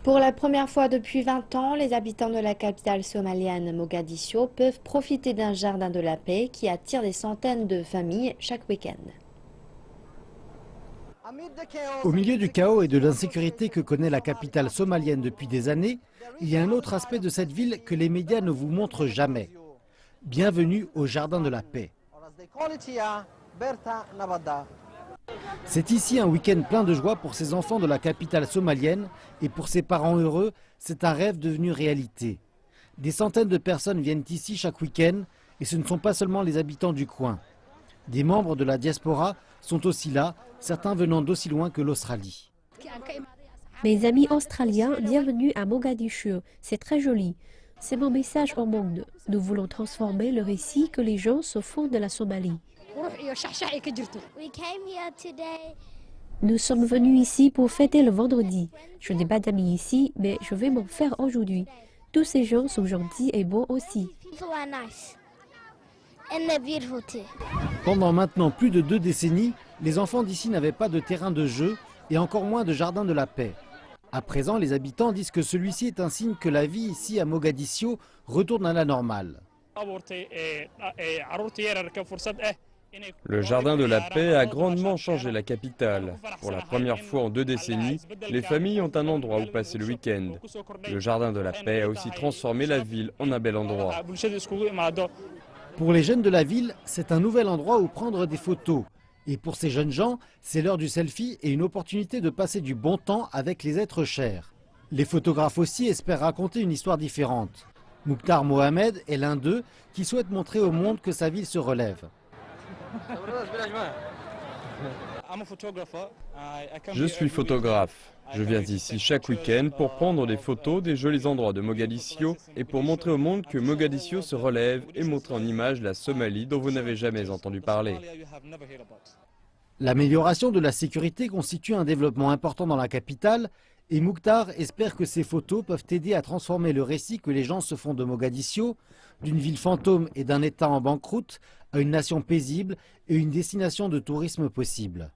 Pour la première fois depuis 20 ans, les habitants de la capitale somalienne Mogadiscio peuvent profiter d'un jardin de la paix qui attire des centaines de familles chaque week-end. Au milieu du chaos et de l'insécurité que connaît la capitale somalienne depuis des années, il y a un autre aspect de cette ville que les médias ne vous montrent jamais. Bienvenue au Jardin de la Paix. C'est ici un week-end plein de joie pour ces enfants de la capitale somalienne et pour ces parents heureux, c'est un rêve devenu réalité. Des centaines de personnes viennent ici chaque week-end et ce ne sont pas seulement les habitants du coin. Des membres de la diaspora sont aussi là, certains venant d'aussi loin que l'Australie. Mes amis australiens, bienvenue à Mogadiscio. C'est très joli. C'est mon message au monde. Nous voulons transformer le récit que les gens se font de la Somalie. Nous sommes venus ici pour fêter le vendredi. Je n'ai pas d'amis ici, mais je vais m'en faire aujourd'hui. Tous ces gens sont gentils et bons aussi. Pendant maintenant plus de 2 décennies, les enfants d'ici n'avaient pas de terrain de jeu et encore moins de jardin de la paix. À présent, les habitants disent que celui-ci est un signe que la vie ici à Mogadiscio retourne à la normale. Le jardin de la paix a grandement changé la capitale. Pour la première fois en 2 décennies, les familles ont un endroit où passer le week-end. Le jardin de la paix a aussi transformé la ville en un bel endroit. Pour les jeunes de la ville, c'est un nouvel endroit où prendre des photos. Et pour ces jeunes gens, c'est l'heure du selfie et une opportunité de passer du bon temps avec les êtres chers. Les photographes aussi espèrent raconter une histoire différente. Mukhtar Mohamed est l'un d'eux qui souhaite montrer au monde que sa ville se relève. Je suis photographe. Je viens ici chaque week-end pour prendre des photos des jolis endroits de Mogadiscio et pour montrer au monde que Mogadiscio se relève et montrer en image la Somalie dont vous n'avez jamais entendu parler. L'amélioration de la sécurité constitue un développement important dans la capitale et Mukhtar espère que ces photos peuvent aider à transformer le récit que les gens se font de Mogadiscio, d'une ville fantôme et d'un État en banqueroute, à une nation paisible et une destination de tourisme possible.